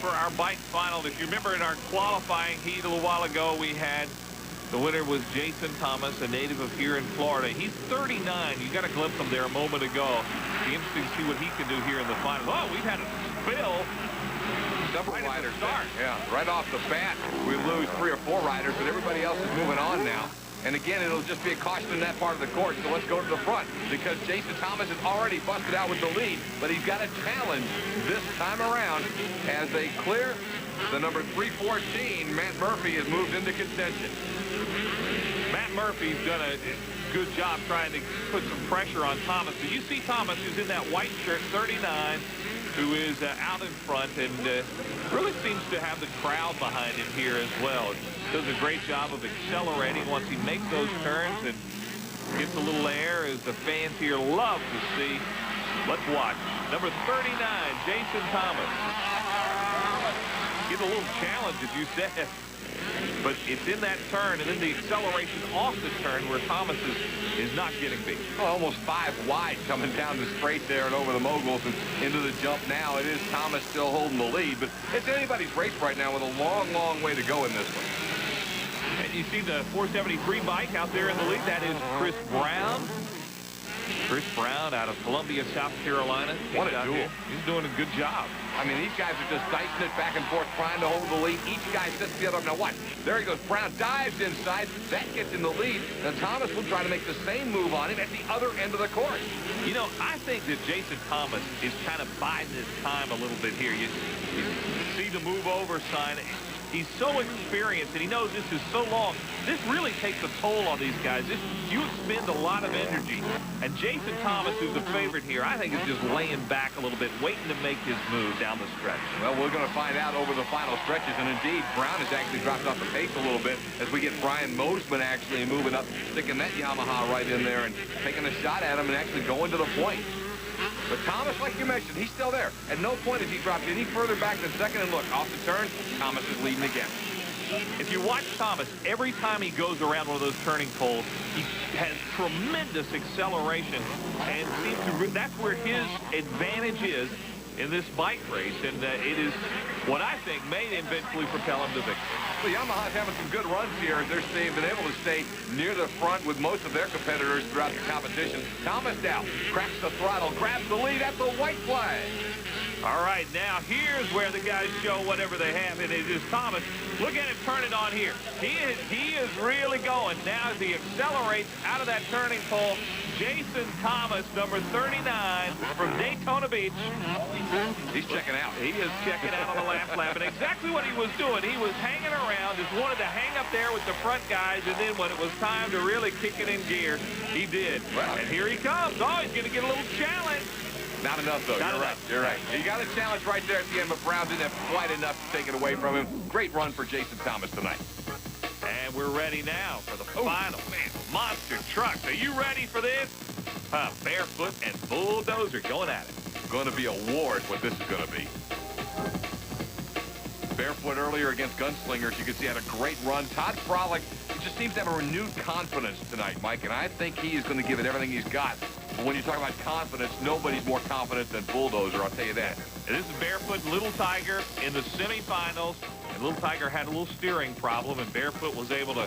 for our bike final. If you remember in our qualifying heat a little while ago, we had the winner was Jason Thomas, a native of here in Florida. He's 39. You got a glimpse of him there a moment ago. Be interesting to see what he can do here in the final. Oh, we've had a spill. Several riders. Yeah, right off the bat, we lose 3 or 4 riders, but everybody else is moving on now. And again, it'll just be a caution in that part of the course. So let's go to the front, because Jason Thomas has already busted out with the lead, but he's got a challenge this time around as they clear the number 314. Matt Murphy has moved into contention. Matt Murphy's done a good job trying to put some pressure on Thomas. But you see Thomas, who's in that white shirt, 39, who is out in front and really seems to have the crowd behind him here as well. Does a great job of accelerating once he makes those turns and gets a little air, as the fans here love to see. Let's watch. Number 39, Jason Thomas. Get a little challenge, as you said. But it's in that turn and then the acceleration off the turn where Thomas is not getting beat. Well, almost 5 wide coming down the straight there and over the moguls and into the jump now. It is Thomas still holding the lead, but it's anybody's race right now with a long, long way to go in this one. And you see the 473 bike out there in the lead. That is Chris Brown. Chris Brown out of Columbia, South Carolina. What a duel. He's doing a good job. I mean, these guys are just dicing it back and forth, trying to hold the lead. Each guy sets the other up. Now, watch. There he goes. Brown dives inside. That gets in the lead. Now, Thomas will try to make the same move on him at the other end of the course. You know, I think that Jason Thomas is kind of biding his time a little bit here. You see the move over sign. He's so experienced, and he knows this is so long. This really takes a toll on these guys. You expend a lot of energy. And Jason Thomas, who's the favorite here, I think is just laying back a little bit, waiting to make his move down the stretch. Well, we're going to find out over the final stretches. And indeed, Brown has actually dropped off the pace a little bit as we get Brian Mosman actually moving up, sticking that Yamaha right in there and taking a shot at him and actually going to the point. But Thomas, like you mentioned, he's still there. At no point has he dropped any further back than second. And look, off the turn, Thomas is leading again. If you watch Thomas, every time he goes around one of those turning poles, he has tremendous acceleration and seems to. That's where his advantage is in this bike race, and it is what I think may eventually propel him to victory. Well, Yamaha's having some good runs here as they've been able to stay near the front with most of their competitors throughout the competition. Thomas now cracks the throttle, grabs the lead at the white flag. All right, now here's where the guys show whatever they have, and it is Thomas. Look at him turn it on here. He is really going. Now as he accelerates out of that turning pole, Jason Thomas, number 39 from Daytona Beach. He's checking out. He is checking out on the last lap, and exactly what he was doing. He was hanging around, just wanted to hang up there with the front guys, and then when it was time to really kick it in gear, he did. Well, and here he comes. Oh, he's going to get a little challenge. Not enough, though. You're right. You're right. He got a challenge right there at the end, but Brown didn't have quite enough to take it away from him. Great run for Jason Thomas tonight. And we're ready now for the final monster trucks. Are you ready for this? Barefoot and Bulldozer going at it. Going to be a war is what this is going to be. Barefoot earlier against Gunslingers. You can see had a great run. Todd Frolick, he just seems to have a renewed confidence tonight, Mike, and I think he is going to give it everything he's got. But when you talk about confidence, nobody's more confident than Bulldozer, I'll tell you that. And this is Barefoot and Little Tiger in the semifinals. And Little Tiger had a little steering problem, and Barefoot was able to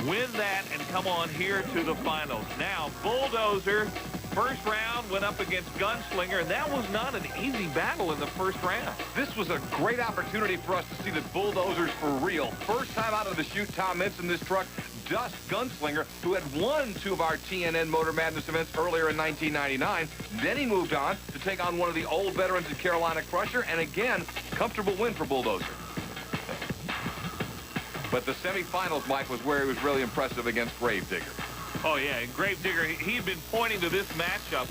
win that and come on here to the finals. Now, Bulldozer, first round, went up against Gunslinger, and that was not an easy battle in the first round. This was a great opportunity for us to see the Bulldozers for real. First time out of the chute, Tom Meents in this truck dust Gunslinger, who had won 2 of our TNN Motor Madness events earlier in 1999. Then he moved on to take on one of the old veterans in Carolina Crusher, and again, comfortable win for Bulldozer. But the semifinals, Mike, was where he was really impressive against Gravedigger. Oh, yeah, and Gravedigger, he'd been pointing to this matchup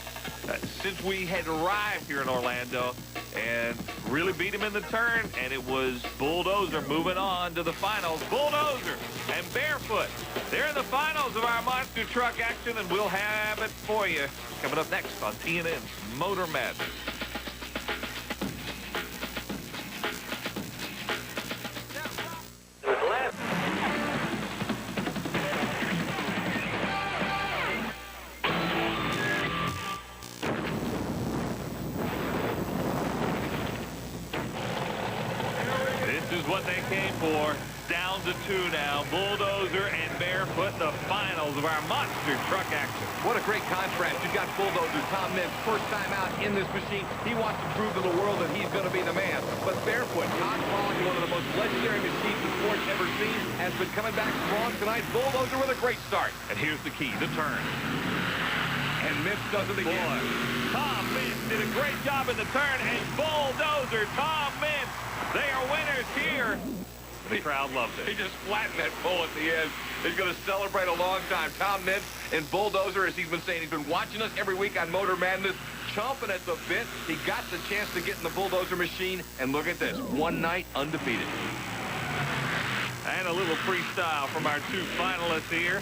since we had arrived here in Orlando and really beat him in the turn, and it was Bulldozer moving on to the finals. Bulldozer and Barefoot, they're in the finals of our monster truck action, and we'll have it for you coming up next on TNN's Motor Madness. down to 2 now. Bulldozer and Barefoot, the finals of our monster truck action. What a great contrast. You've got Bulldozer, Tom Meents, first time out in this machine. He wants to prove to the world that he's going to be the man. But Barefoot, Todd Pollock, one of the most legendary machines the sport's ever seen, has been coming back strong tonight. Bulldozer with a great start. And here's the key, the turn. And Meents does it again. Boy, Tom Meents did a great job in the turn, and Bulldozer, Tom Meents, they are winners here. The crowd loves it. He just flattened that bull at the end. He's going to celebrate a long time. Tom Meents and Bulldozer, as he's been saying, he's been watching us every week on Motor Madness, chomping at the bit. He got the chance to get in the Bulldozer machine, and look at this, one night undefeated. And a little freestyle from our 2 finalists here.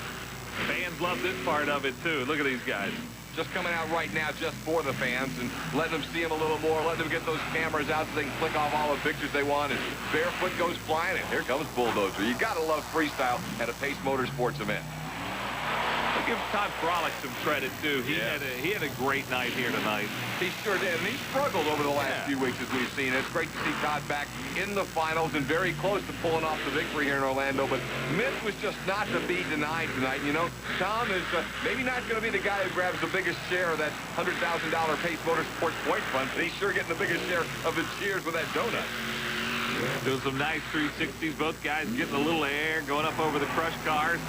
Fans love this part of it, too. Look at these guys. Just coming out right now just for the fans and letting them see him a little more, letting them get those cameras out so they can click off all the pictures they want. And Barefoot goes flying, and here comes Bulldozer. You got to love freestyle at a Pace Motorsports event. I'll give Todd Frolick some credit, too. He had a great night here tonight. He sure did, and he struggled over the last few weeks, as we've seen. It's great to see Todd back in the finals and very close to pulling off the victory here in Orlando, but Meents was just not to be denied tonight. You know, Tom is maybe not going to be the guy who grabs the biggest share of that $100,000 Pace Motorsports point fund, but he's sure getting the biggest share of his cheers with that donut. Doing some nice 360s. Both guys getting a little air, going up over the crushed cars.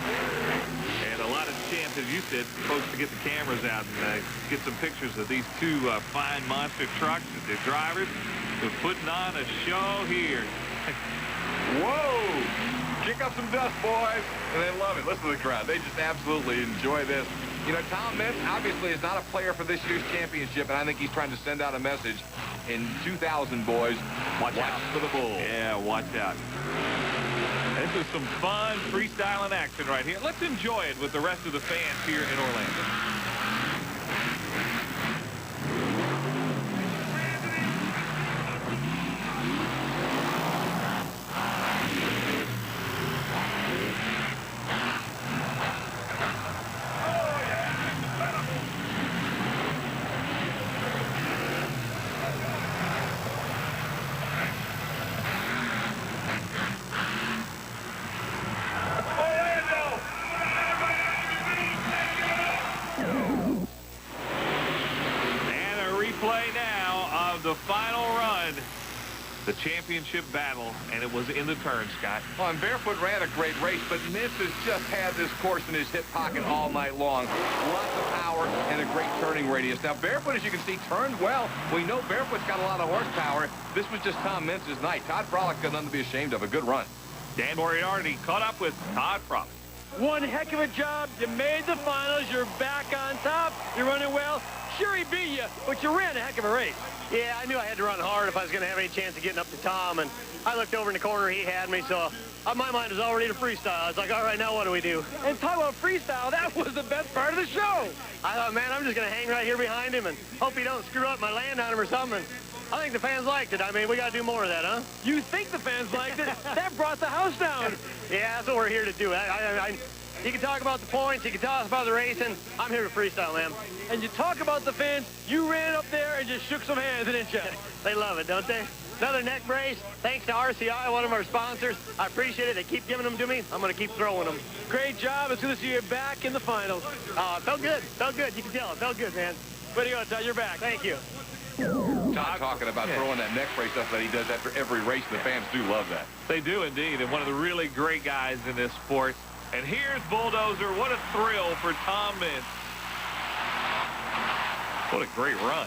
And a lot of chance, as you said, folks to get the cameras out and get some pictures of these 2 fine monster trucks that their drivers are putting on a show here. Whoa! Kick up some dust, boys. And they love it. Listen to the crowd. They just absolutely enjoy this. You know, Tom Meents obviously is not a player for this year's championship, and I think he's trying to send out a message. In 2000, boys, watch out for the bull. Yeah, watch out. This is some fun freestyling action right here. Let's enjoy it with the rest of the fans here in Orlando. The final run, the championship battle, and it was in the turn, Scott. Well, and Barefoot ran a great race, but Meents has just had this course in his hip pocket all night long. Lots of power and a great turning radius. Now, Barefoot, as you can see, turned well. We know Barefoot's got a lot of horsepower. This was just Tom Meents' night. Todd Frolick got nothing to be ashamed of. A good run. Dan Moriarty caught up with Todd Frolick. One heck of a job. You made the finals. You're back on top. You're running well. Sure, he beat you, but you ran a heck of a race. Yeah, I knew I had to run hard if I was going to have any chance of getting up to Tom, and I looked over in the corner, he had me, so my mind was already to freestyle. I was like, all right, now what do we do? And talk about freestyle, that was the best part of the show. I thought, man, I'm just going to hang right here behind him and hope he don't screw up my land on him or something. I think the fans liked it. I mean, we got to do more of that, huh? You think the fans liked it? That brought the house down. Yeah, that's what we're here to do. You can talk about the points, you can talk about the racing. I'm here to freestyle, man. And you talk about the fans, you ran up there and just shook some hands, didn't you? They love it, don't they? Another neck brace, thanks to RCI, one of our sponsors. I appreciate it. They keep giving them to me. I'm going to keep throwing them. Great job. It's good to see you back in the finals. It felt good. Felt good. You can tell. It felt good, man. Way to go, Todd. You're back. Thank you. Todd talking about throwing that neck brace up that he does after every race. The fans do love that. They do indeed, and one of the really great guys in this sport. And here's Bulldozer. What a thrill for Tom Meents. What a great run.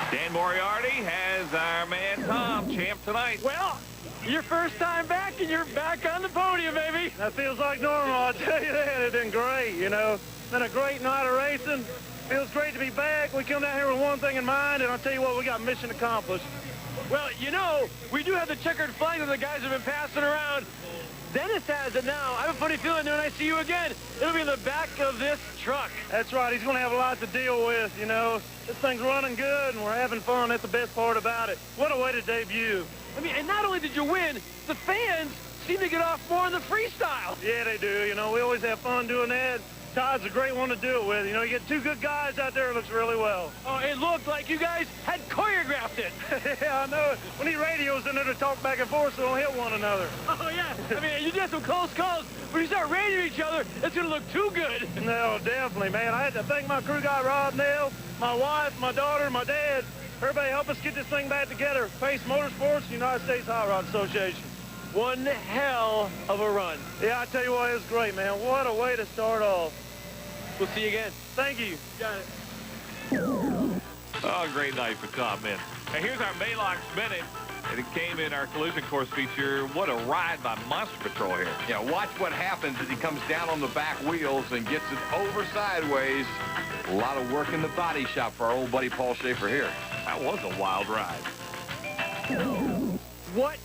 Dan Moriarty has our man Tom, champ tonight. Well, your first time back, and you're back on the podium, baby. That feels like normal, I'll tell you that. It's been great, you know. Been a great night of racing. Feels great to be back. We come down here with one thing in mind, and I'll tell you what, we got mission accomplished. Well, you know, we do have the checkered flag that the guys have been passing around. Dennis has it now. I have a funny feeling that when I see you again, it'll be in the back of this truck. That's right. He's going to have a lot to deal with, you know. This thing's running good, and we're having fun. That's the best part about it. What a way to debut. I mean, and not only did you win, the fans seem to get off more in the freestyle. Yeah, they do. You know, we always have fun doing that. Todd's a great one to do it with. You know, you get two good guys out there, it looks really well. Oh, it looked like you guys had choreographed it. Yeah, I know. We need radios in there to talk back and forth so we don't hit one another. Oh, yeah. I mean, you did some close calls. When you start radioing each other, it's going to look too good. No, definitely, man. I had to thank my crew guy, Rob Nell, my wife, my daughter, my dad. Everybody help us get this thing back together. Pace Motorsports, United States Hot Rod Association. One hell of a run. Yeah, I tell you what, it was great, man. What a way to start off. We'll see you again. Thank you. Got it. Oh, great night for Tom Meents. Now, here's our Maylocks Minute. And it came in our collision course feature. What a ride by Monster Patrol here. Yeah, watch what happens as he comes down on the back wheels and gets it over sideways. A lot of work in the body shop for our old buddy Paul Schaefer here. That was a wild ride. What